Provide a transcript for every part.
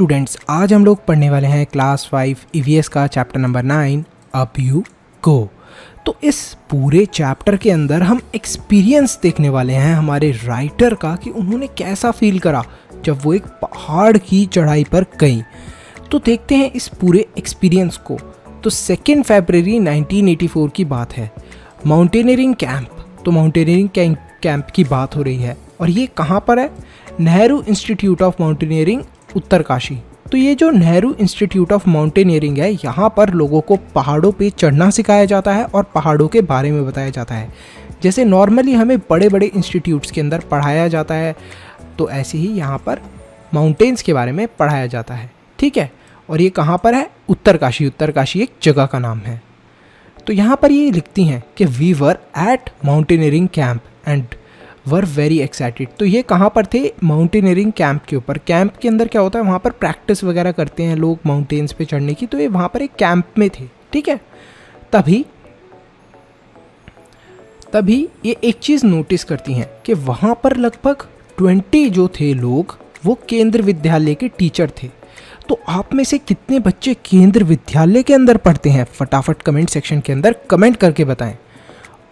Students, आज हम लोग पढ़ने वाले हैं क्लास 5 ईवीएस का chapter number 9 up you go. तो इस पूरे चैप्टर के अंदर हम एक्सपीरियंस देखने वाले हैं हमारे राइटर का कि उन्होंने कैसा फील करा जब वो एक पहाड़ की चढ़ाई पर गई। तो देखते हैं इस पूरे एक्सपीरियंस को। तो 2 फरवरी 1984 की बात है, माउंटेनियरिंग कैंप। तो माउंटेनियरिंग कैंप की बात हो रही है और ये कहाँ पर है? Nehru institute of mountaineering, Uttarkashi. तो ये जो नेहरू इंस्टीट्यूट ऑफ माउंटेनियरिंग है, यहाँ पर लोगों को पहाड़ों पे चढ़ना सिखाया जाता है और पहाड़ों के बारे में बताया जाता है। जैसे नॉर्मली हमें बड़े बड़े इंस्टीट्यूट्स के अंदर पढ़ाया जाता है, तो ऐसे ही यहाँ पर माउंटेन्स के बारे में पढ़ाया जाता है। ठीक है, और ये कहाँ पर है? उत्तरकाशी। उत्तरकाशी एक जगह का नाम है। तो यहाँ पर ये लिखती हैं कि we were at mountaineering camp and were very excited. तो ये कहाँ पर थे? माउंटेनियरिंग कैंप के ऊपर। कैंप के अंदर क्या होता है, वहाँ पर प्रैक्टिस वगैरह करते हैं लोग माउंटेन्स पे चढ़ने की। तो ये वहाँ पर एक कैंप में थे। ठीक है, तभी ये एक चीज़ नोटिस करती हैं कि वहाँ पर लगभग 20 जो थे लोग, वो केंद्र विद्यालय के टीचर थे। तो आप में से कितने बच्चे केंद्र विद्यालय के अंदर पढ़ते हैं? फटाफट कमेंट सेक्शन के अंदर कमेंट करके बताएं।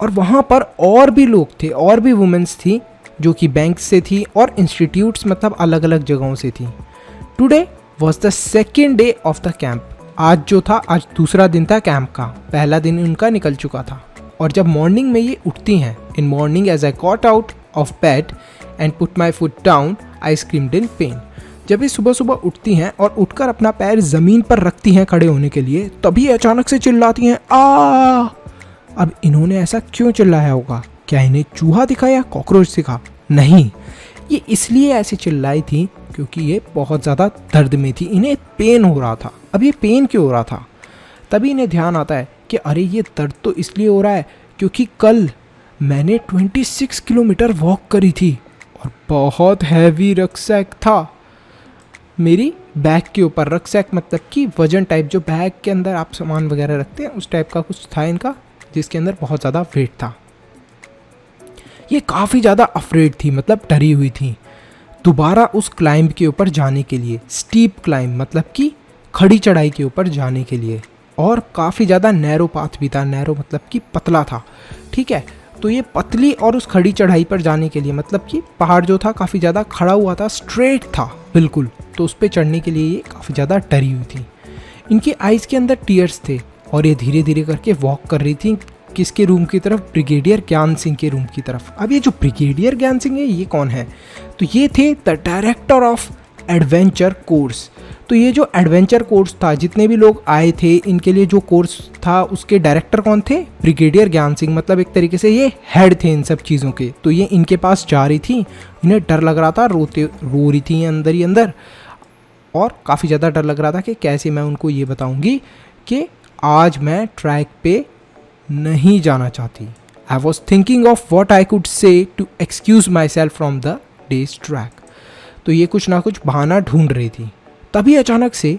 और वहाँ पर और भी लोग थे, और भी वुमेन्स थी जो कि बैंक से थी और इंस्टीट्यूट्स, मतलब अलग अलग जगहों से थी। Today was the 2nd day of the camp. आज जो था, आज दूसरा दिन था कैंप का। पहला दिन उनका निकल चुका था। और जब मॉर्निंग में ये उठती हैं, in morning as I got out of bed and put my foot down I screamed in pain. जब ये सुबह सुबह उठती हैं और उठकर अपना पैर ज़मीन पर रखती हैं खड़े होने के लिए, तभी अचानक से चिल्लाती हैं, आ! अब इन्होंने ऐसा क्यों चिल्लाया होगा? क्या इन्हें चूहा दिखा या कॉकरोच दिखा? नहीं, ये इसलिए ऐसे चिल्लाई थी क्योंकि ये बहुत ज़्यादा दर्द में थी, इन्हें पेन हो रहा था। अब ये पेन क्यों हो रहा था? तभी इन्हें ध्यान आता है कि अरे ये दर्द तो इसलिए हो रहा है क्योंकि कल मैंने 26 किलोमीटर वॉक करी थी और बहुत हैवी रक्सैक था मेरी बैग के ऊपर। रक्सैक मतलब कि वजन टाइप, जो बैग के अंदर आप सामान वगैरह रखते हैं, उस टाइप का कुछ था इनका, जिसके अंदर बहुत ज़्यादा वेट था। ये काफ़ी ज़्यादा अफ्रेड थी, मतलब डरी हुई थी दोबारा उस क्लाइंब के ऊपर जाने के लिए। स्टीप क्लाइंब मतलब कि खड़ी चढ़ाई के ऊपर जाने के लिए। और काफ़ी ज़्यादा नैरो पाथ भी था। नैरो मतलब कि पतला था। ठीक है, तो ये पतली और उस खड़ी चढ़ाई पर जाने के लिए, मतलब कि पहाड़ जो था काफ़ी ज़्यादा खड़ा हुआ था, स्ट्रेट था बिल्कुल, तो उस पर चढ़ने के लिए ये काफ़ी ज़्यादा डरी हुई थी। इनकी आइज़ के अंदर टीयर्स थे और ये धीरे धीरे करके वॉक कर रही थी किसके रूम की तरफ? ब्रिगेडियर ज्ञान सिंह के रूम की तरफ। अब ये जो ब्रिगेडियर ज्ञान सिंह है, ये कौन है? तो ये थे the director of adventure course. तो ये जो एडवेंचर कोर्स था, जितने भी लोग आए थे इनके लिए जो कोर्स था, उसके डायरेक्टर कौन थे? ब्रिगेडियर ज्ञान सिंह। मतलब एक तरीके से ये हेड थे इन सब चीज़ों के। तो ये इनके पास जा रही थी, इन्हें डर लग रहा था, रो रही थी अंदर ही अंदर, और काफ़ी ज़्यादा डर लग रहा था कि कैसे मैं उनको ये बताऊंगी कि आज मैं ट्रैक पे नहीं जाना चाहती। I was thinking of what I could say to excuse my self from the day's trek. तो ये कुछ ना कुछ बहाना ढूंढ रही थी। तभी अचानक से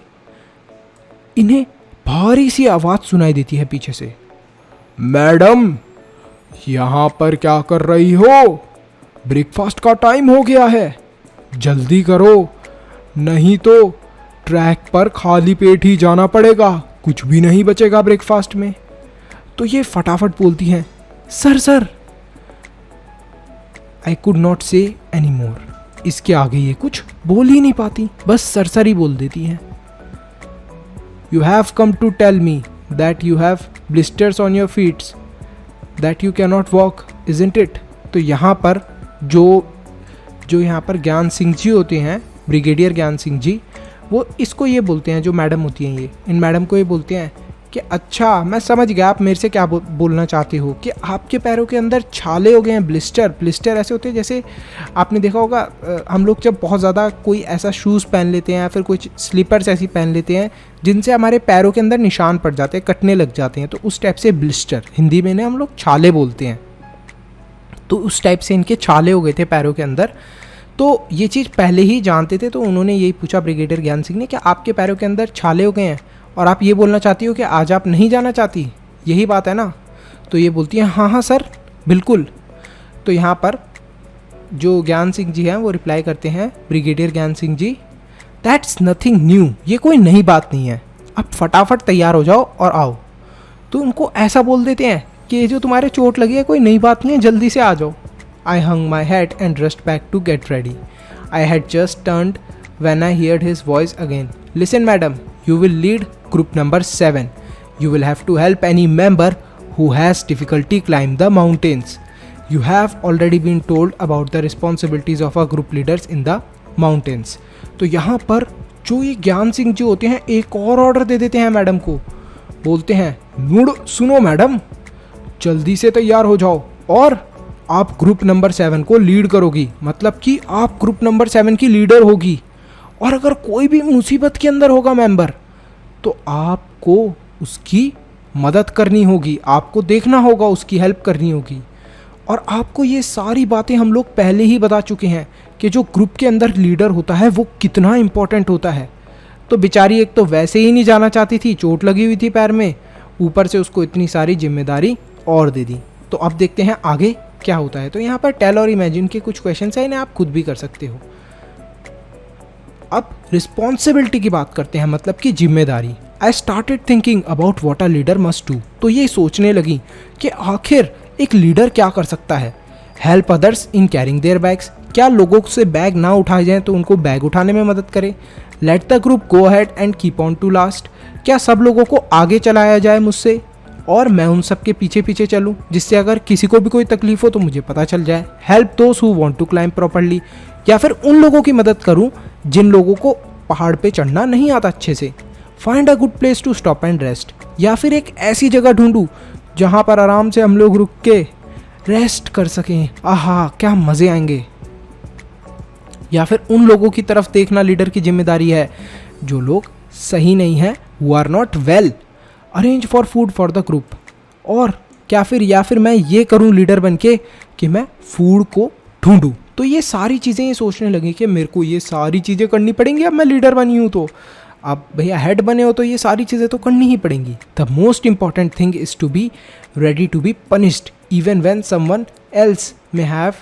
इन्हें भारी सी आवाज़ सुनाई देती है पीछे से, मैडम यहाँ पर क्या कर रही हो? ब्रेकफास्ट का टाइम हो गया है, जल्दी करो, नहीं तो ट्रैक पर खाली पेट ही जाना पड़ेगा, कुछ भी नहीं बचेगा ब्रेकफास्ट में। तो ये फटाफट बोलती हैं, सर आई कुड नॉट से एनी मोर। इसके आगे ये कुछ बोल ही नहीं पाती, बस सर ही बोल देती हैं। You have come to tell me that you have blisters on your feets that you can not walk, isn't it? तो यहाँ पर जो यहाँ पर ज्ञान सिंह जी होते हैं, ब्रिगेडियर ज्ञान सिंह जी, वो इसको ये बोलते हैं, जो मैडम होती हैं ये, इन मैडम को ये बोलते हैं कि अच्छा मैं समझ गया आप मेरे से क्या बोलना चाहते हो, कि आपके पैरों के अंदर छाले हो गए हैं। ब्लिस्टर ऐसे होते हैं, जैसे आपने देखा होगा हम लोग जब बहुत ज़्यादा कोई ऐसा शूज़ पहन लेते हैं या फिर कुछ स्लीपर्स ऐसी पहन लेते हैं जिनसे हमारे पैरों के अंदर निशान पड़ जाते हैं, कटने लग जाते हैं, तो उस टाइप से ब्लिस्टर, हिंदी में हम लोग छाले बोलते हैं। तो उस टाइप से इनके छाले हो गए थे पैरों के अंदर। तो ये चीज़ पहले ही जानते थे, तो उन्होंने यही पूछा ब्रिगेडियर ज्ञान सिंह ने कि आपके पैरों के अंदर छाले हो गए हैं और आप ये बोलना चाहती हो कि आज आप नहीं जाना चाहती, यही बात है ना? तो ये बोलती हैं हाँ सर बिल्कुल। तो यहाँ पर जो ज्ञान सिंह जी हैं वो रिप्लाई करते हैं, brigadier Gyan Singh ji, that's nothing new, ये कोई नई बात नहीं है, अब फटाफट तैयार हो जाओ और आओ। तो उनको ऐसा बोल देते हैं कि ये जो तुम्हारे चोट लगी है कोई नई बात नहीं है, जल्दी से आ जाओ। I hung my head and rushed back to get ready. I had just turned when I heard his voice again. Listen madam, you will lead group number 7. You will have to help any member who has difficulty climb the mountains. You have already been told about the responsibilities of our group leaders in the mountains. तो यहाँ पर जो ये ज्ञान सिंह जी होते हैं एक और ऑर्डर दे देते हैं मैडम को, बोलते हैं मुड़ सुनो मैडम, जल्दी से तैयार हो जाओ और आप ग्रुप नंबर 7 को लीड करोगी, मतलब कि आप ग्रुप नंबर 7 की लीडर होगी। और अगर कोई भी मुसीबत के अंदर होगा मेंबर तो आपको उसकी मदद करनी होगी, आपको देखना होगा, उसकी हेल्प करनी होगी। और आपको ये सारी बातें हम लोग पहले ही बता चुके हैं कि जो ग्रुप के अंदर लीडर होता है वो कितना इम्पोर्टेंट होता है। तो बेचारी एक तो वैसे ही नहीं जाना चाहती थी, चोट लगी हुई थी पैर में, ऊपर से उसको इतनी सारी जिम्मेदारी और दे दी। तो अब देखते हैं आगे क्या होता है। तो यहाँ पर टेल और इमेजिन के कुछ क्वेश्चन है, इन्हें आप खुद भी कर सकते हो। अब रिस्पॉन्सिबिलिटी की बात करते हैं, मतलब कि जिम्मेदारी। I started thinking about what a leader must do. तो ये सोचने लगी कि आखिर एक लीडर क्या कर सकता है। Help others in carrying there bags, क्या लोगों से बैग ना उठाए जाएं तो उनको बैग उठाने में मदद करे। Let the group go ahead and keep on to last, क्या सब लोगों को आगे चलाया जाए मुझसे और मैं उन सब के पीछे पीछे चलूं, जिससे अगर किसी को भी कोई तकलीफ हो तो मुझे पता चल जाए। Help those who want to climb properly, या फिर उन लोगों की मदद करूं जिन लोगों को पहाड़ पे चढ़ना नहीं आता अच्छे से। Find a good place to stop and rest, या फिर एक ऐसी जगह ढूंढूं जहां पर आराम से हम लोग रुक के रेस्ट कर सकें, आहा क्या मज़े आएंगे। या फिर उन लोगों की तरफ देखना लीडर की जिम्मेदारी है जो लोग सही नहीं हैं, who are not well, arrange for food for the group. और क्या फिर या फिर मैं ये करूं लीडर बन के कि मैं फूड को ढूंढूं। तो ये सारी चीज़ें ये सोचने लगी कि मेरे को ये सारी चीज़ें करनी पड़ेंगी, अब मैं लीडर बनी हूँ तो। अब भैया हेड बने हो तो ये सारी चीज़ें तो करनी ही पड़ेंगी। The most important thing is to be ready to be punished even when someone else may have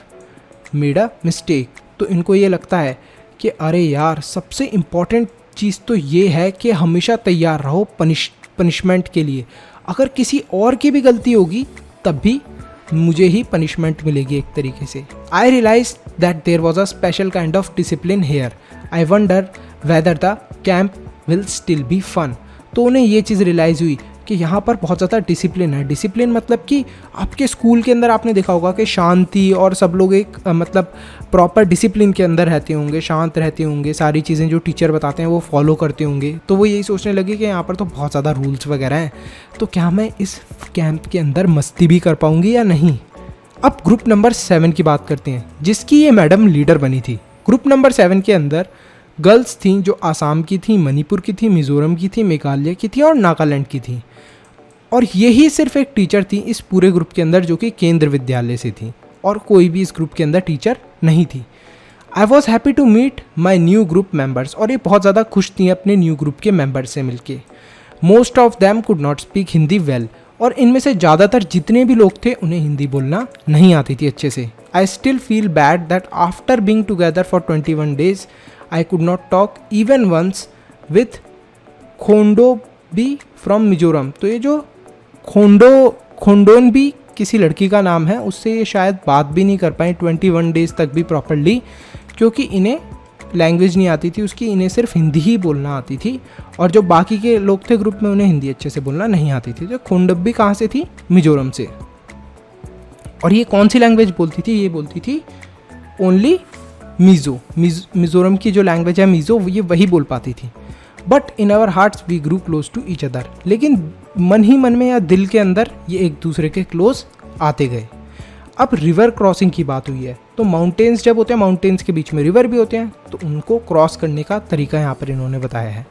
made a mistake. तो इनको ये लगता है कि अरे यार सबसे इम्पॉर्टेंट चीज़ तो ये है कि हमेशा तैयार रहो पनिशमेंट के लिए। अगर किसी और की भी गलती होगी तब भी मुझे ही पनिशमेंट मिलेगी एक तरीके से। I realise that there was a special kind of discipline here. I wonder whether the camp will still be fun. तो उन्हें ये चीज़ रियलाइज़ हुई कि यहाँ पर बहुत ज़्यादा डिसिप्लिन है। डिसिप्लिन मतलब कि आपके स्कूल के अंदर आपने देखा होगा कि शांति और सब लोग एक मतलब प्रॉपर डिसिप्लिन के अंदर रहते होंगे, शांत रहते होंगे, सारी चीज़ें जो टीचर बताते हैं वो फॉलो करते होंगे। तो वो यही सोचने लगे कि यहाँ पर तो बहुत ज़्यादा रूल्स वगैरह हैं, तो क्या मैं इस कैंप के अंदर मस्ती भी कर पाऊँगी या नहीं। अब ग्रुप नंबर 7 की बात करते हैं, जिसकी ये मैडम लीडर बनी थी। ग्रुप नंबर 7 के अंदर गर्ल्स थीं जो आसाम की थी, मणिपुर की थी, मिज़ोरम की थी, मेघालय की थी और नागालैंड की थी। और यही सिर्फ एक टीचर थी इस पूरे ग्रुप के अंदर जो कि केंद्र विद्यालय से थी, और कोई भी इस ग्रुप के अंदर टीचर नहीं थी। I was happy to meet my new group members, और ये बहुत ज़्यादा खुश थी अपने न्यू ग्रुप के मेम्बर्स से मिलके। Most of them could not speak Hindi well, और इनमें से ज़्यादातर जितने भी लोग थे उन्हें हिंदी बोलना नहीं आती थी अच्छे से। I still feel bad that after being together for 21 days I could not talk even once with Khondobi from Mizoram. तो ये जो खोंडोन भी किसी लड़की का नाम है, उससे ये शायद बात भी नहीं कर पाए 21 days तक भी प्रॉपरली, क्योंकि इन्हें लैंग्वेज नहीं आती थी उसकी, इन्हें सिर्फ हिंदी ही बोलना आती थी। और जो बाकी के लोग थे ग्रुप में उन्हें हिंदी अच्छे से बोलना नहीं आती थी। तो खोंडोबी कहाँ से थी? मिजोरम से। और ये कौन सी लैंग्वेज बोलती थी? ये बोलती थी ओनली मिज़ोरम की जो लैंग्वेज है मीज़ो, ये वही बोल पाती थी। But in our hearts we grew close to each other, लेकिन मन ही मन में या दिल के अंदर ये एक दूसरे के क्लोज आते गए। अब रिवर क्रॉसिंग की बात हुई है, तो माउंटेन्स जब होते हैं, माउंटेन्स के बीच में रिवर भी होते हैं, तो उनको क्रॉस करने का तरीका यहाँ पर इन्होंने बताया है।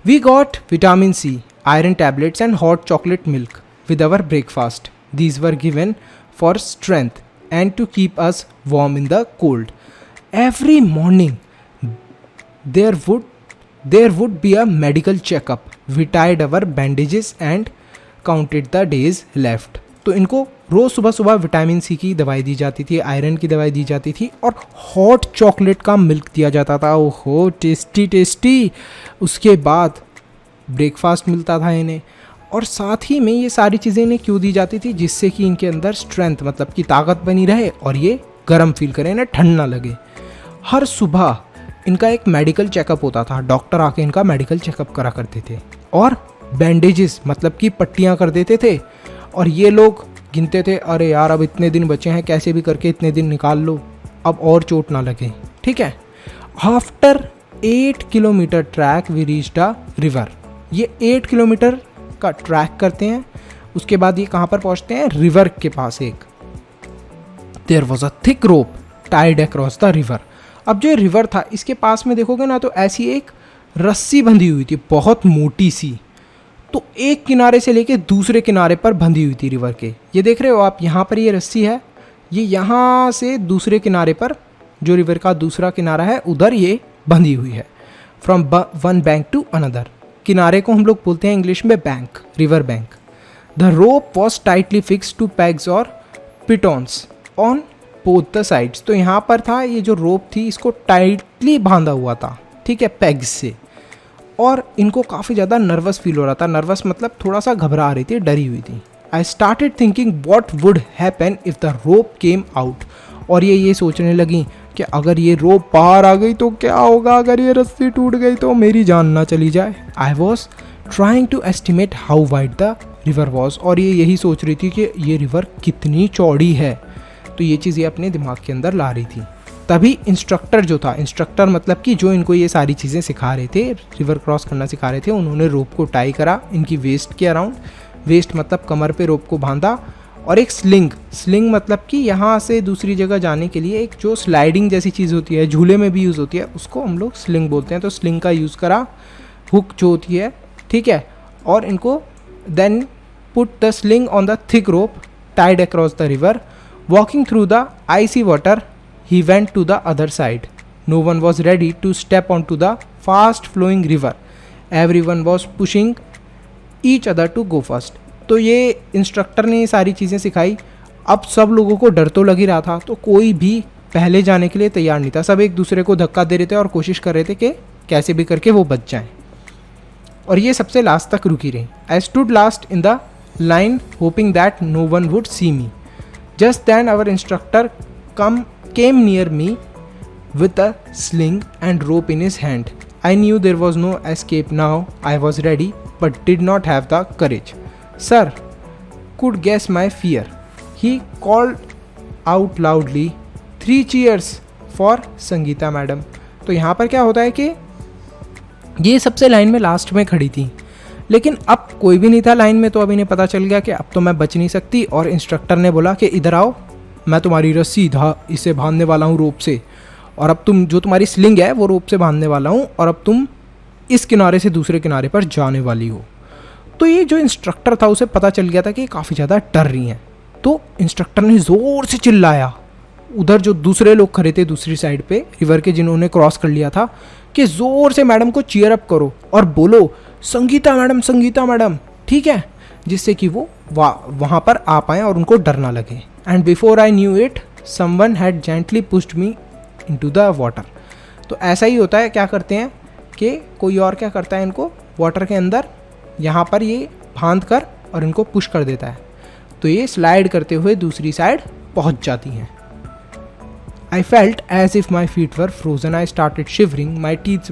We got vitamin C, iron tablets and hot chocolate milk with our breakfast. These were given for strength and to keep us warm in the cold. Every morning there would be a medical checkup. We tied our bandages and counted the days left. तो इनको रोज़ सुबह सुबह vitamin C की दवाई दी जाती थी, iron की दवाई दी जाती थी और हॉट चॉकलेट का मिल्क दिया जाता था। ओहो टेस्टी टेस्टी। उसके बाद ब्रेकफास्ट मिलता था इन्हें, और साथ ही में ये सारी चीज़ें इन्हें क्यों दी जाती थी, जिससे कि इनके अंदर स्ट्रेंथ मतलब कि ताकत बनी रहे और ये गर्म फील करें, इन्हें ठंड ना लगे। हर सुबह इनका एक मेडिकल चेकअप होता था, डॉक्टर आके इनका मेडिकल चेकअप करा करते थे और बैंडेजेस मतलब कि पट्टियाँ कर देते थे। और ये लोग गिनते थे, अरे यार अब इतने दिन बचे हैं, कैसे भी करके इतने दिन निकाल लो, अब और चोट ना लगे, ठीक है। After 8 kilometre trek we reached a river. ये 8 किलोमीटर का ट्रैक करते हैं, उसके बाद ये कहाँ पर पहुँचते हैं, रिवर के पास एक there was a thick rope tied across the river. अब जो रिवर था इसके पास में देखोगे ना तो ऐसी एक रस्सी बंधी हुई थी, बहुत मोटी सी, तो एक किनारे से लेके दूसरे किनारे पर बंधी हुई थी रिवर के। ये देख रहे हो आप, यहाँ पर ये रस्सी है, ये यहाँ से दूसरे किनारे पर जो रिवर का दूसरा किनारा है उधर ये बंधी हुई है। From one bank to another, किनारे को हम लोग बोलते हैं इंग्लिश में bank, river bank. The rope was tightly fix to pegs और pitons on both the sides. तो यहाँ पर था ये जो रोप थी इसको टाइटली बांधा हुआ था, ठीक है, पैग्स से। और इनको काफ़ी ज़्यादा नर्वस फील हो रहा था, नर्वस मतलब थोड़ा सा घबरा रही थी, डरी हुई थी। I started thinking what would happen if the rope came out. और ये सोचने लगी कि अगर ये रोप बाहर आ गई तो क्या होगा, अगर ये रस्सी टूट गई तो मेरी जान ना चली जाए। I was trying to estimate how wide the river was. और ये यही सोच रही थी कि ये रिवर कितनी चौड़ी है, तो ये चीज़ ये अपने दिमाग के अंदर ला रही थी। तभी इंस्ट्रक्टर जो था, इंस्ट्रक्टर मतलब कि जो इनको ये सारी चीज़ें सिखा रहे थे, रिवर क्रॉस करना सिखा रहे थे, उन्होंने रोप को टाई करा इनकी वेस्ट के अराउंड। वेस्ट मतलब कमर पे रोप को बांधा, और एक स्लिंग मतलब कि यहाँ से दूसरी जगह जाने के लिए एक जो स्लाइडिंग जैसी चीज़ होती है, झूले में भी यूज़ होती है, उसको हम लोग स्लिंग बोलते हैं, तो स्लिंग का यूज़ करा। हुक जो होती है, ठीक है, और इनको then put the sling on the thick rope tied across the river. Walking through the icy water he went to the other side. No one was ready to step onto the fast flowing river. Everyone was pushing each other to go first. तो ये instructor ने ये सारी चीज़ें सिखाई। अब सब लोगों को डर तो लग ही रहा था, तो कोई भी पहले जाने के लिए तैयार नहीं था। सब एक दूसरे को धक्का दे रहे थे और कोशिश कर रहे थे कि कैसे भी करके वो बच जाएं। और ये सबसे लास्ट तक रुकी रही। I stood last in the line hoping that no one would see me. Just then our instructor came near me with a sling and rope in his hand. I knew there was no escape now. I was ready but did not have the courage. Sir could guess my fear. He called out loudly, 3 cheers for Sangeeta madam. तो यहाँ पर क्या होता है कि ये सबसे line में लास्ट में खड़ी थी, लेकिन अब कोई भी नहीं था लाइन में, तो अब इन्हें पता चल गया कि अब तो मैं बच नहीं सकती। और इंस्ट्रक्टर ने बोला कि इधर आओ, मैं तुम्हारी रस्सी इसे बांधने वाला हूँ रोप से, और अब तुम जो तुम्हारी स्लिंग है वो रोप से बांधने वाला हूँ, और अब तुम इस किनारे से दूसरे किनारे पर जाने वाली हो। तो ये जो इंस्ट्रक्टर था उसे पता चल गया था कि काफ़ी ज़्यादा डर रही हैं, तो इंस्ट्रक्टर ने ज़ोर से चिल्लाया उधर जो दूसरे लोग खड़े थे दूसरी साइड पे रिवर के, जिन्होंने क्रॉस कर लिया था, कि ज़ोर से मैडम को चीयर अप करो और बोलो संगीता मैडम, ठीक है, जिससे कि वो वहाँ पर आ पाएँ और उनको डर ना लगे। And before I knew it, someone had gently pushed me into the water. तो ऐसा ही होता है, क्या करते हैं कि कोई और क्या करता है, इनको वाटर के अंदर यहाँ पर ये बांध कर और इनको पुश कर देता है, तो ये स्लाइड करते हुए दूसरी साइड पहुँच जाती हैं। I felt as if my feet were frozen. I started shivering. My teeth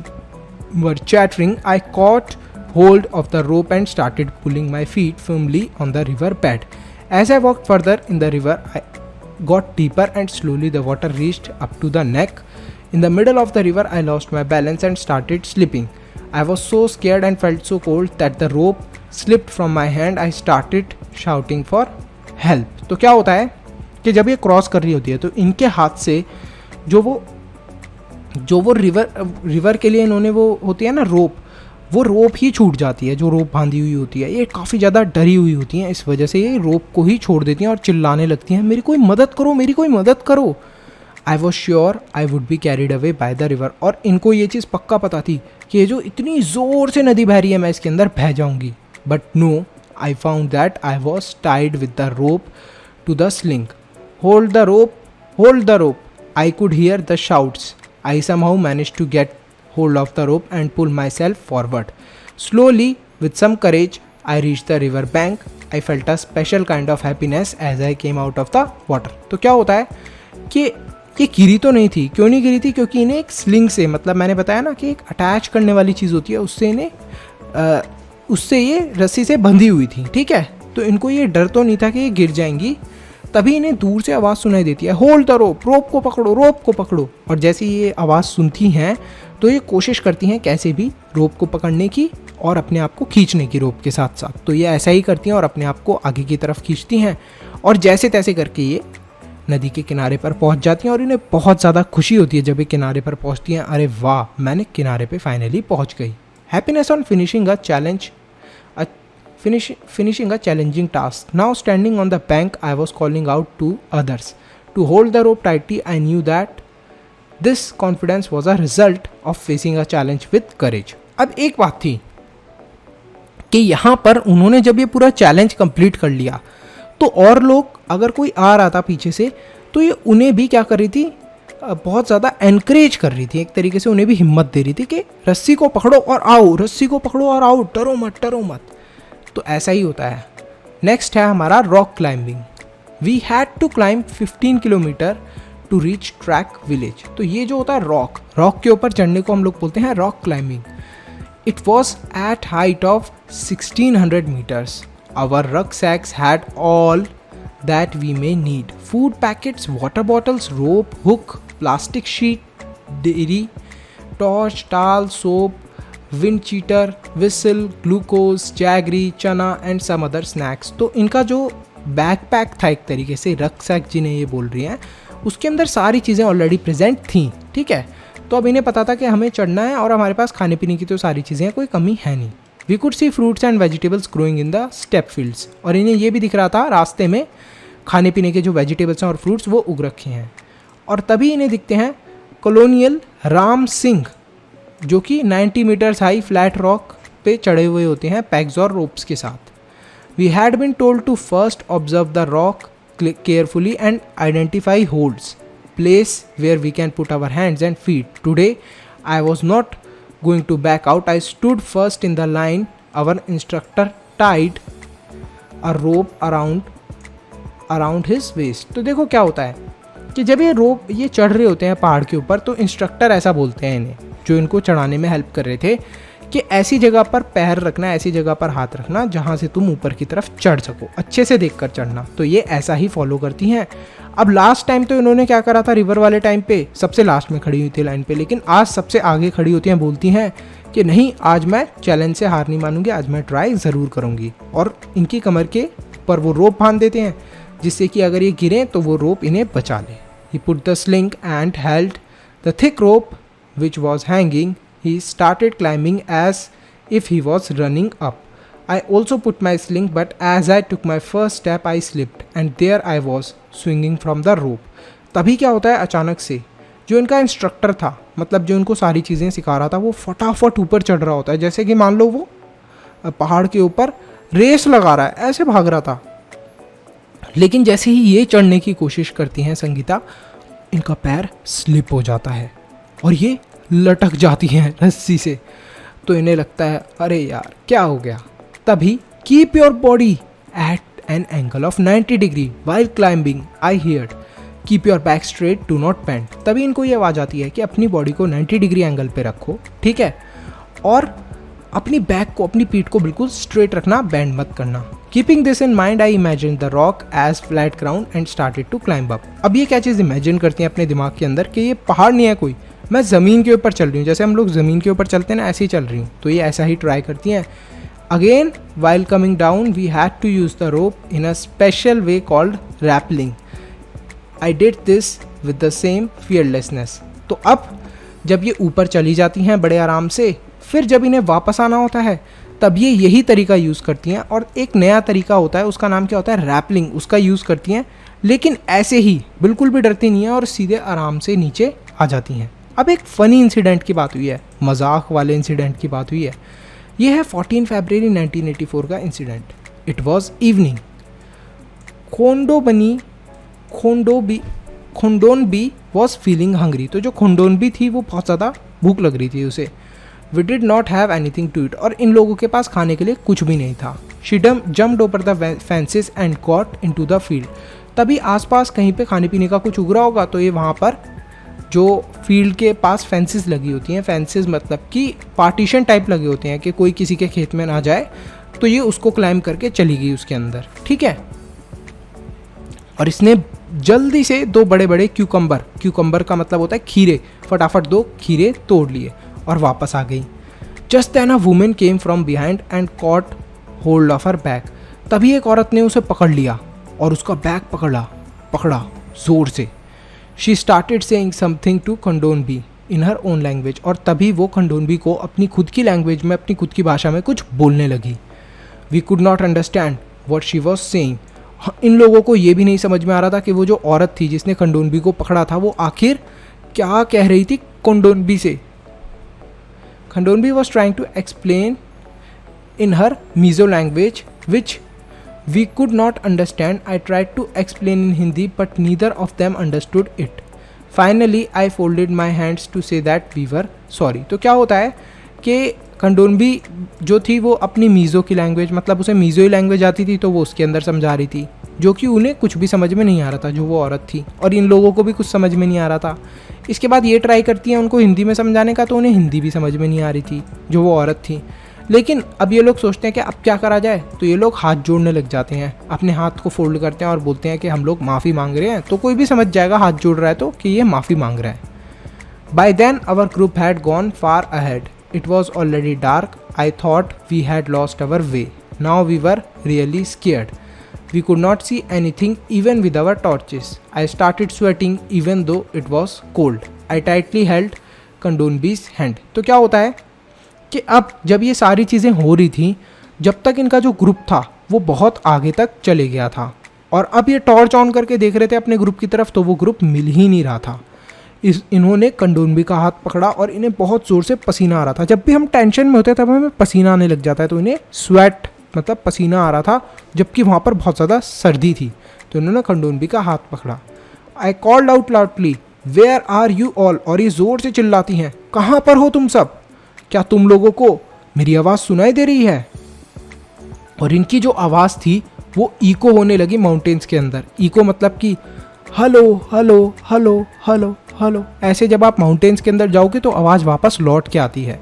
were chattering. I caught hold of the rope and started pulling my feet firmly on the river bed. As I walked further in the river, I got deeper and slowly the water reached up to the neck. In the middle of the river, I lost my balance and started slipping. I was so scared and felt so cold that the rope slipped from my hand. I started shouting for help. तो क्या होता है कि जब ये cross कर रही होती है तो इनके हाथ से जो वो रिवर के लिए इन्होंने वो होती है ना रोप, वो रोप ही छूट जाती है, जो रोप बांधी हुई होती है। ये काफ़ी ज़्यादा डरी हुई होती हैं, इस वजह से ये रोप को ही छोड़ देती हैं और चिल्लाने लगती हैं, मेरी कोई मदद करो। I was sure I would be carried away by the river. और इनको ये चीज़ पक्का पता थी कि ये जो इतनी ज़ोर से नदी बह रही है मैं इसके अंदर बह जाऊँगी, but no, I found that I was tied with the rope to the sling. Hold the rope, hold the rope. I could hear the shouts. I somehow managed to get hold of the rope and pull myself forward. Slowly, with some courage, I reached the river bank. I felt a special kind of happiness as I came out of the water. तो क्या होता है कि ये गिरी तो नहीं थी. क्यों नहीं गिरी थी? क्योंकि इन्हें एक स्लिंग से, मतलब मैंने बताया ना कि एक अटैच करने वाली चीज़ होती है, उससे इन्हें उससे ये रस्सी से बंधी हुई थी. ठीक है, तो इनको ये डर तो नहीं था कि ये गिर जाएंगी. तभी इन्हें दूर से आवाज़ सुनाई देती है, होल्ड द रोप, रोप को पकड़ो, रोप को पकड़ो. और जैसे ये आवाज़ सुनती हैं तो ये कोशिश करती हैं कैसे भी रोप को पकड़ने की और अपने आप को खींचने की रोप के साथ साथ. तो ये ऐसा ही करती हैं और अपने आप को आगे की तरफ खींचती हैं और जैसे तैसे करके ये नदी के किनारे पर पहुंच जाती हैं. और इन्हें बहुत ज़्यादा खुशी होती है जब ये किनारे पर पहुंचती हैं. अरे वाह, मैंने किनारे पे फाइनली पहुंच गई. Happiness on finishing a challenge, finishing a challenging task. Now standing on the bank, I was calling out to others to hold the rope tightly. I knew that this confidence was a result of facing a challenge with courage. अब एक बात थी कि यहाँ पर उन्होंने जब ये पूरा चैलेंज कंप्लीट कर लिया तो और लोग, अगर कोई आ रहा था पीछे से, तो ये उन्हें भी क्या कर रही थी, बहुत ज़्यादा एनकरेज कर रही थी. एक तरीके से उन्हें भी हिम्मत दे रही थी कि रस्सी को पकड़ो और आओ, रस्सी को पकड़ो और आओ, डरो मत, डरो मत. तो ऐसा ही होता है. नेक्स्ट है हमारा rock climbing. We had to climb 15 kilometre to reach track village. तो ये जो होता है रॉक के ऊपर चढ़ने को हम लोग बोलते हैं rock climbing. It was at height of 1600 metres. Our rucksacks had all that we may need. Food packets, water bottles, rope, hook, plastic sheet, dairy, torch, towel, soap, wind cheater, whistle, glucose, jaggery, chana and some other snacks. तो इनका जो backpack था, एक तरीके से rucksack जिन्हें ये बोल रही हैं, उसके अंदर सारी चीज़ें ऑलरेडी प्रेजेंट थी. ठीक है, तो अब इन्हें पता था कि हमें चढ़ना है और हमारे पास खाने पीने की तो सारी चीज़ें हैं, कोई कमी है नहीं. We could see fruits and vegetables growing in the step fields. और इन्हें ये भी दिख रहा था रास्ते में खाने पीने के जो वेजिटेबल्स हैं और फ्रूट्स वो उग रखे हैं. और तभी इन्हें दिखते हैं कॉलोनियल राम सिंह, जो कि 90 मीटर्स हाई फ्लैट रॉक पे चढ़े हुए होते हैं पैक्स और रोप्स के साथ. We had been told to first observe the rock carefully and identify holds, place where we can put our hands and feet. Today I was not going to back out. I stood first in the line. Our instructor tied a rope around his waist. तो देखो क्या होता है कि जब ये चढ़ रहे होते हैं पहाड़ के ऊपर, तो इंस्ट्रक्टर ऐसा बोलते हैं इन्हें, जो इनको चढ़ाने में हेल्प कर रहे थे, कि ऐसी जगह पर पैर रखना, ऐसी जगह पर हाथ रखना जहाँ से तुम ऊपर की तरफ चढ़ सको, अच्छे से देखकर चढ़ना. तो ये ऐसा ही फॉलो करती हैं. अब लास्ट टाइम तो इन्होंने क्या करा था, रिवर वाले टाइम पे सबसे लास्ट में खड़ी हुई थी लाइन पे, लेकिन आज सबसे आगे खड़ी होती हैं, बोलती हैं कि नहीं, आज मैं चैलेंज से हार नहीं मानूंगी, आज मैं ट्राई ज़रूर करूंगी. और इनकी कमर के पर वो रोप बांध देते हैं, जिससे कि अगर ये गिरें तो वो रोप इन्हें बचा ले. He put the sling and held the thick rope which was hanging. He started climbing as if he was running up. I also put my sling, but as I took my first step, I slipped, and there I was swinging from the rope. तभी क्या होता है, अचानक से जो इनका instructor था, मतलब जो इनको सारी चीज़ें सिखा रहा था, वो फटाफट ऊपर चढ़ रहा होता है. जैसे कि मान लो वो पहाड़ के ऊपर रेस लगा रहा है, ऐसे भाग रहा था. लेकिन जैसे ही ये चढ़ने की कोशिश करती हैं संगीता, इनका पैर स्लिप हो जाता है और ये लटक जाती हैं रस्सी से. तो इन्हें लगता है अरे यार क्या हो गया. तभी keep your body at an angle of 90 degree while climbing. I heard keep your back straight, do not bend. तभी इनको ये आवाज़ आती है कि अपनी बॉडी को 90 डिग्री एंगल पे रखो, ठीक है, और अपनी बैक को, अपनी पीठ को बिल्कुल स्ट्रेट रखना, बेंड मत करना. Keeping this in mind I imagine the rock as flat ground and started to climb up. अब ये क्या चीज़ इमेजिन करती हैं अपने दिमाग के अंदर कि ये पहाड़ नहीं है कोई, मैं ज़मीन के ऊपर चल रही हूँ, जैसे हम लोग ज़मीन के ऊपर चलते हैं ना, ऐसे ही चल रही हूँ. तो ये ऐसा ही ट्राई करती हैं. Again while coming down we had to use the rope in a special way called rappelling. I did this with the same fearlessness. तो अब जब ये ऊपर चली जाती हैं बड़े आराम से, फिर जब इन्हें वापस आना होता है तब ये यही तरीका यूज़ करती हैं. और एक नया तरीका होता है, उसका नाम क्या होता है, रैपलिंग. उसका यूज़ करती हैं, लेकिन ऐसे ही बिल्कुल भी डरती नहीं है और सीधे आराम से नीचे आ जाती हैं. अब एक फ़नी इंसिडेंट की बात हुई है, मजाक वाले इंसिडेंट की बात हुई है. ये है 14 फरवरी 1984 का incident. It was evening. Khondonbi was feeling hungry. तो जो खोंडोनबी थी वो बहुत ज़्यादा भूख लग रही थी उसे। We did not have anything to eat. और इन लोगों के पास खाने के लिए कुछ भी नहीं था। She jumped over the fences and got into the field. तभी आसपास कहीं पे खाने पीने का कुछ उग रहा होगा, तो ये वहाँ पर जो फील्ड के पास फेंसेस लगी होती हैं, फेंसेस मतलब कि पार्टीशन टाइप लगे होते हैं कि कोई किसी के खेत में ना जाए, तो ये उसको क्लाइम करके चली गई उसके अंदर, ठीक है। और इसने जल्दी से 2 बड़े बड़े क्यूकम्बर का मतलब होता है खीरे, फटाफट 2 खीरे तोड़ लिए और वापस आ गई। Just then a women came from behind and caught hold of her bag. तभी एक औरत ने उसे पकड़ लिया और उसका बैग पकड़ा जोर से। She started saying something to Khandonbi in her own language. और तभी वो खंडोनबी को अपनी खुद की लैंग्वेज में, अपनी खुद की भाषा में कुछ बोलने लगी। We could not understand what she was saying. इन लोगों को ये भी नहीं समझ में आ रहा था कि वो जो औरत थी जिसने खंडोनबी को पकड़ा था वो आखिर क्या कह रही थी खंडोनबी से। Khandonbi was trying to explain in her Mizo language which we could not understand. I tried to explain in Hindi but neither of them understood it. Finally I folded my hands to say that we were sorry. तो क्या होता है कि खंडोनबी जो थी वो अपनी मीज़ो की लैंग्वेज, मतलब उसे मीज़ो ही लैंग्वेज आती थी, तो वो उसके अंदर समझा रही थी, जो कि उन्हें कुछ भी समझ में नहीं आ रहा था, जो वो औरत थी, और इन लोगों को भी कुछ समझ में नहीं आ रहा था। इसके बाद ये ट्राई करती हैं उनको हिंदी में समझाने का, तो उन्हें हिंदी भी समझ में नहीं आ रही थी जो वो औरत थी। लेकिन अब ये लोग सोचते हैं कि अब क्या करा जाए, तो ये लोग हाथ जोड़ने लग जाते हैं, अपने हाथ को फोल्ड करते हैं और बोलते हैं कि हम लोग माफ़ी मांग रहे हैं। तो कोई भी समझ जाएगा हाथ जोड़ रहा है तो कि ये माफ़ी मांग रहा है। By then our group had gone far ahead. It was already dark. I thought we had lost our way. Now we were really scared. We could not see anything even with our torches. I started sweating even though it was cold. I tightly held Khandonbi's hand. तो क्या होता है कि अब जब ये सारी चीज़ें हो रही थी, जब तक इनका जो ग्रुप था वो बहुत आगे तक चले गया था, और अब ये टॉर्च ऑन करके देख रहे थे अपने ग्रुप की तरफ, तो वो ग्रुप मिल ही नहीं रहा था। इन्होंने खंडोनबी का हाथ पकड़ा और इन्हें बहुत ज़ोर से पसीना आ रहा था। जब भी हम टेंशन में होते हैं तब हमें पसीना आने लग जाता है, तो इन्हें स्वेट मतलब पसीना आ रहा था, जबकि वहाँ पर बहुत ज़्यादा सर्दी थी। तो इन्होंने खंडोनबी का हाथ पकड़ा। I called out loudly where are you all. और ये ज़ोर से चिल्लाती हैं, कहाँ पर हो तुम सब, क्या तुम लोगों को मेरी आवाज़ सुनाई दे रही है। और इनकी जो आवाज़ थी वो इको होने लगी माउंटेन्स के अंदर। इको मतलब कि hello hello hello hello hello, ऐसे जब आप माउंटेन्स के अंदर जाओगे तो आवाज़ वापस लौट के आती है।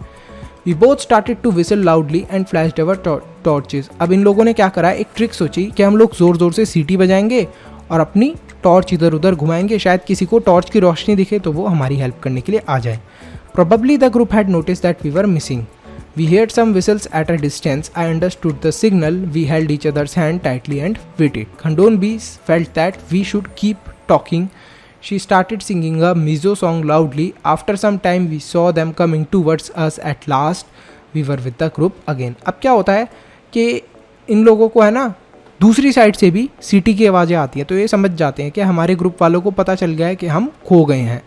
We both started to whistle loudly and flashed our torches. अब इन लोगों ने क्या करा, एक ट्रिक सोची कि हम लोग ज़ोर ज़ोर से सीटी बजाएंगे और अपनी टॉर्च इधर उधर घुमाएंगे, शायद किसी को टॉर्च की रोशनी दिखे तो वो हमारी हेल्प करने के लिए आ जाए। Probably the group had noticed that we were missing. We heard some whistles at a distance. I understood the signal. We held each other's hand tightly and waited. Khondonbee felt that we should keep talking. She started singing a Mizo song loudly. After some time, we saw them coming towards us. At last, we were with the group again. अब क्या होता है कि इन लोगों को है ना दूसरी साइड से भी सीटी की आवाज़ें आती हैं, तो ये समझ जाते हैं कि हमारे ग्रुप वालों को पता चल गया है कि हम खो गए हैं।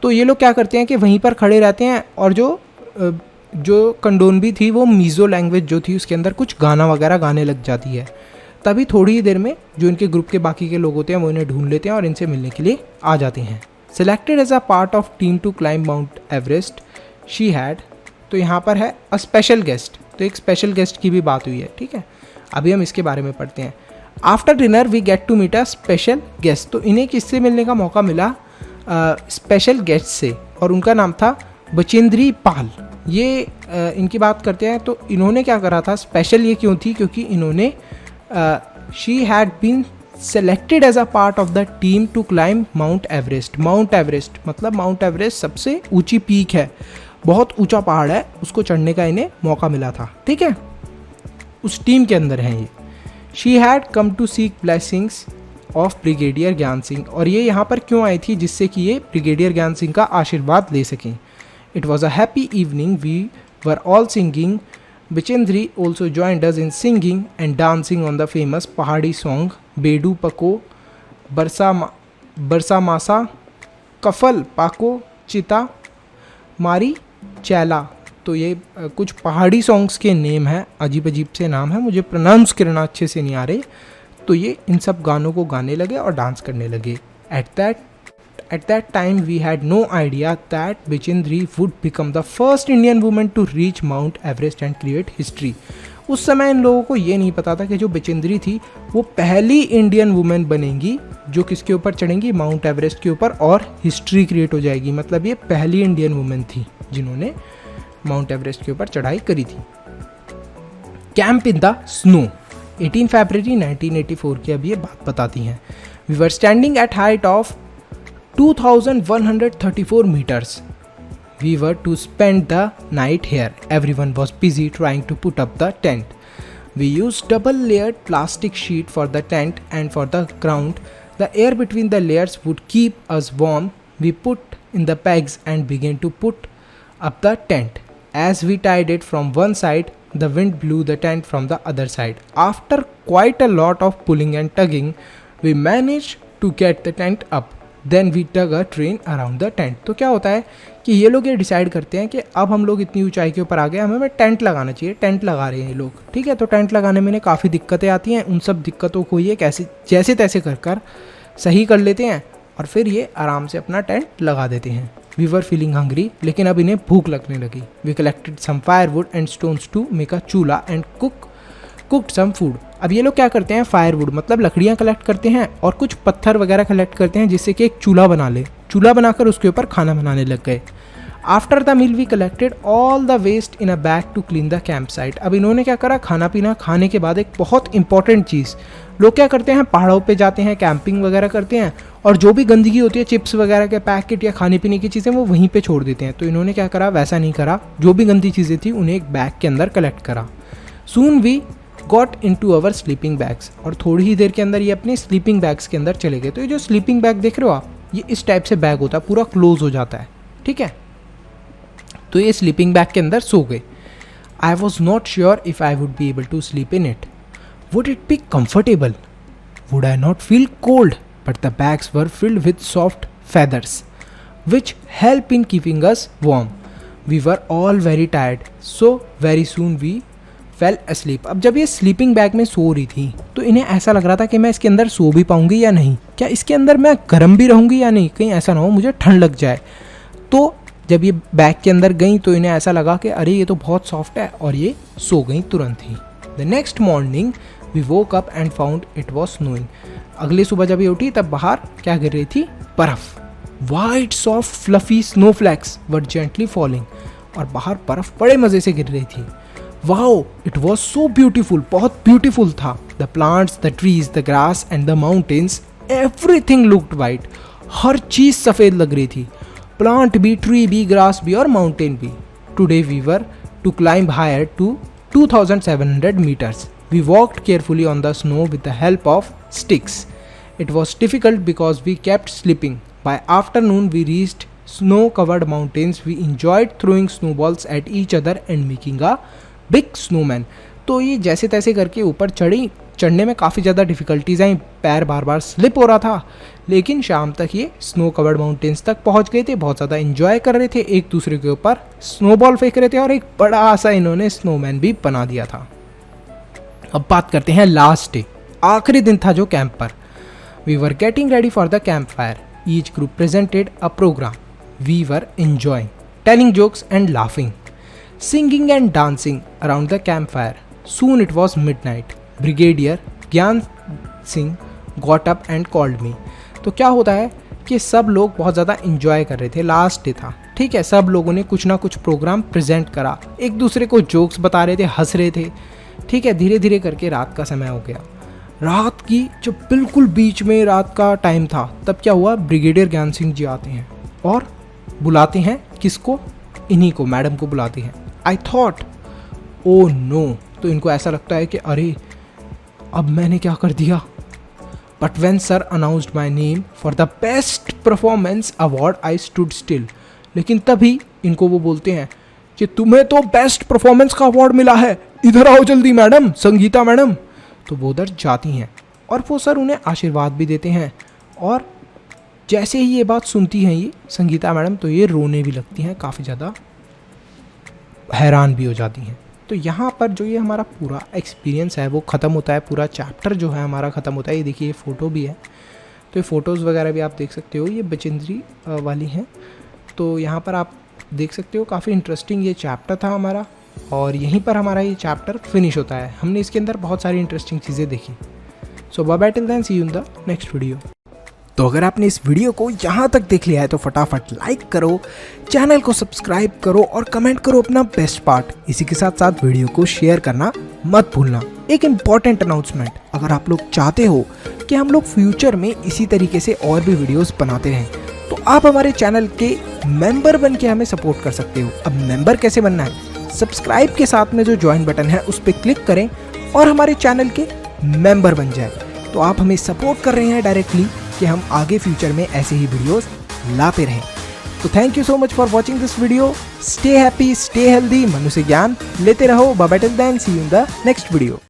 तो ये लोग क्या करते हैं कि वहीं पर खड़े रहते हैं, और जो खंडोनबी थी वो मीज़ो लैंग्वेज जो थी उसके अंदर कुछ गाना वगैरह गाने लग जाती है। तभी थोड़ी ही देर में जो इनके ग्रुप के बाकी के लोग होते हैं वो इन्हें ढूंढ लेते हैं और इनसे मिलने के लिए आ जाते हैं। Selected as a part of team to climb Mount Everest she had. तो यहाँ पर है अ स्पेशल गेस्ट, तो एक स्पेशल गेस्ट की भी बात हुई है, ठीक है। अभी हम इसके बारे में पढ़ते हैं। After dinner we get to meet a special guest. तो इन्हें किससे मिलने का मौका मिला, स्पेशल गेस्ट से, और उनका नाम था बचेंद्री पाल। ये इनकी बात करते हैं, तो इन्होंने क्या करा था, स्पेशल ये क्यों थी, क्योंकि इन्होंने she had been selected as a part of the team to climb Mount Everest. Mount Everest मतलब माउंट एवरेस्ट सबसे ऊंची पीक है, बहुत ऊंचा पहाड़ है, उसको चढ़ने का इन्हें मौका मिला था, ठीक है, उस टीम के अंदर हैं ये। She had come to seek blessings of brigadier Gyan Singh. और ये यहाँ पर क्यों आई थी, जिससे कि ये ब्रिगेडियर ज्ञान सिंह का आशीर्वाद ले सकें। It was a happy evening, we were all singing. Bachendri also joined us in singing and dancing on the famous Pahari song Bedu Pako Barsa मासा कफल पाको चिता मारी चैला। तो ये कुछ पहाड़ी सॉन्ग्स के नेम हैं, अजीब अजीब से नाम है, मुझे प्रोनाउंस करना अच्छे से नहीं आ रहे। तो ये इन सब गानों को गाने लगे और डांस करने लगे। At that time we had no idea that Bichindri would become the first Indian woman to reach Mount Everest and create history। उस समय इन लोगों को ये नहीं पता था कि जो बिचिंद्री थी वो पहली इंडियन वुमेन बनेंगी जो किसके ऊपर चढ़ेंगी, माउंट एवरेस्ट के ऊपर, और हिस्ट्री क्रिएट हो जाएगी। मतलब ये पहली इंडियन वुमेन थी जिन्होंने माउंट एवरेस्ट के ऊपर चढ़ाई करी थी। Camp in the snow, 18 February 1984 की अब ये बात बताती हैं। We were standing at height of 2134 meters. We were to spend the night here. Everyone was busy trying to put up the tent. We used double layered plastic sheet for the tent and for the ground. The air between the layers would keep us warm. We put in the pegs and began to put up the tent. As we tied it from one side, the wind blew the tent from the other side. After quite a lot of pulling and tugging, we managed to get the tent up. Then we tug a train around the tent. तो क्या होता है कि ये लोग ये decide करते हैं कि अब हम लोग इतनी ऊंचाई के ऊपर आ गए, हमें टेंट लगाना चाहिए। टेंट लगा रहे हैं ये लोग, ठीक है। तो टेंट लगाने में इन्हें काफ़ी दिक्कतें आती हैं। उन सब दिक्कतों को ये कैसे जैसे तैसे कर सही कर लेते हैं और फिर ये आराम से अपना टेंट लगा देते हैं। वी वर फीलिंग हंग्री, लेकिन अब इन्हें भूख लगने लगी। We collected some firewood and stones to make a chulha and cooked some food. अब ये लोग क्या करते हैं, फायरवुड मतलब लकड़ियाँ कलेक्ट करते हैं और कुछ पत्थर वगैरह कलेक्ट करते हैं जिससे कि एक चूल्हा बना ले। चूल्हा बनाकर उसके ऊपर खाना बनाने लग गए। After the meal we collected all the waste in a bag to clean the camp site. अब इन्होंने क्या करा, खाना पीना खाने के बाद एक बहुत इंपॉर्टेंट चीज़, लोग क्या करते हैं पहाड़ों पे जाते हैं, कैंपिंग वगैरह करते हैं और जो भी गंदगी होती है, चिप्स वगैरह के पैकेट या खाने पीने की चीज़ें, वो वहीं पे छोड़ देते हैं। तो इन्होंने क्या करा, वैसा नहीं करा, जो भी गंदी चीज़ें थी उन्हें एक बैग के अंदर कलेक्ट करा। Soon we got into our sleeping bags, और थोड़ी ही देर के अंदर ये अपने स्लीपिंग बैग्स के अंदर चले गए। तो ये जो स्लीपिंग बैग देख रहे हो आप, ये इस टाइप से बैग होता है, पूरा क्लोज हो जाता है, ठीक है। तो ये स्लीपिंग बैग के अंदर सो गए। I was not sure if I would be able to sleep in it. Would it be comfortable? Would I not feel cold? But the bags were filled with soft feathers which help in keeping us warm. We were all very tired, so very soon we fail asleep. अब जब ये sleeping bag में सो रही थी तो इन्हें ऐसा लग रहा था कि मैं इसके अंदर सो भी पाऊंगी या नहीं, क्या इसके अंदर मैं गर्म भी रहूंगी या नहीं, कहीं ऐसा ना हो मुझे ठंड लग जाए। तो जब ये बैग के अंदर गई तो इन्हें ऐसा लगा कि अरे ये तो बहुत सॉफ्ट है, और ये सो गई तुरंत ही। The next morning we woke up and found it was snowing. अगली सुबह जब ये उठी तब बाहर क्या गिर रही थी, बर्फ। White soft fluffy snowflakes were gently falling, और बाहर बर्फ बड़े मज़े से गिर रही थी। Wow, it was so beautiful, बहुत ब्यूटीफुल था। The plants, the trees, the grass and the mountains, everything looked white. हर चीज़ सफ़ेद लग रही थी, प्लांट भी, ट्री भी, ग्रास भी और माउंटेन भी। Today we were to climb higher to 2700 meters. We walked carefully on the snow with the help of sticks. It was difficult because we kept slipping. By afternoon we reached snow-covered mountains. We enjoyed throwing snowballs at each other and making a big snowman. तो ये जैसे तैसे करके ऊपर चढ़ने में काफ़ी ज़्यादा डिफ़िकल्टीज आई, पैर बार बार स्लिप हो रहा था, लेकिन शाम तक ये स्नो कवर्ड माउंटेन्स तक पहुंच गए थे। बहुत ज़्यादा एंजॉय कर रहे थे, एक दूसरे के ऊपर स्नोबॉल फेंक रहे थे और एक बड़ा सा इन्होंने स्नोमैन भी बना दिया था। अब बात करते हैं लास्ट डे, आखिरी दिन था जो कैंप पर। We were getting ready for the camp fire. Each group presented a programme. We were enjoying, telling jokes and laughing, singing and dancing around the campfire. Soon it was midnight. Brigadier ज्ञान Singh got up and called me. तो क्या होता है कि सब लोग बहुत ज़्यादा इंजॉय कर रहे थे, लास्ट डे था, ठीक है। सब लोगों ने कुछ ना कुछ प्रोग्राम प्रेजेंट करा, एक दूसरे को जोक्स बता रहे थे, हंस रहे थे, ठीक है। धीरे धीरे करके रात का समय हो गया। रात की जो बिल्कुल बीच में रात का टाइम था, तब क्या हुआ, ब्रिगेडियर ज्ञान सिंह जी आते हैं और बुलाते हैं किसको, इन्हीं को, मैडम को बुलाते हैं। आई थॉट ओ नो, तो इनको ऐसा लगता है कि अरे अब मैंने क्या कर दिया। But when sir announced my name for the best performance award I stood still. लेकिन तभी इनको वो बोलते हैं कि तुम्हें तो बेस्ट परफॉर्मेंस का अवार्ड मिला है, इधर आओ जल्दी मैडम, संगीता मैडम। तो वो उधर जाती हैं और वो सर उन्हें आशीर्वाद भी देते हैं। और जैसे ही ये बात सुनती हैं ये संगीता मैडम, तो ये रोने भी लगती हैं काफ़ी ज़्यादा। हैरान भी हो जाती हैं। तो यहाँ पर जो ये हमारा पूरा एक्सपीरियंस है वो ख़त्म होता है, पूरा चैप्टर जो है हमारा ख़त्म होता है। ये देखिए, ये फ़ोटो भी है, तो ये फ़ोटोज़ वगैरह भी आप देख सकते हो, ये बचेंद्री वाली हैं। तो यहाँ पर आप देख सकते हो काफ़ी इंटरेस्टिंग ये चैप्टर था हमारा, और यहीं पर हमारा ये चैप्टर फिनिश होता है। हमने इसके अंदर बहुत सारी इंटरेस्टिंग चीज़ें देखी। So bye bye, till then, see you in the next video. तो अगर आपने इस वीडियो को यहाँ तक देख लिया है तो फटाफट लाइक करो, चैनल को सब्सक्राइब करो और कमेंट करो अपना बेस्ट पार्ट। इसी के साथ साथ वीडियो को शेयर करना मत भूलना। एक इम्पॉर्टेंट अनाउंसमेंट, अगर आप लोग चाहते हो कि हम लोग फ्यूचर में इसी तरीके से और भी वीडियोस बनाते रहें, तो आप हमारे चैनल के मेंबर बन के हमें सपोर्ट कर सकते हो। अब मेंबर कैसे बनना है? सब्सक्राइब के साथ में जो ज्वाइन बटन है उस पर क्लिक करें और हमारे चैनल के मेंबर बन जाए। तो आप हमें सपोर्ट कर रहे हैं डायरेक्टली कि हम आगे फ्यूचर में ऐसे ही वीडियोस लाते रहें। तो thank you so much for watching this video. Stay happy, stay healthy, मनुष्य ज्ञान लेते रहो। Bye bye, till then, see you in the next video.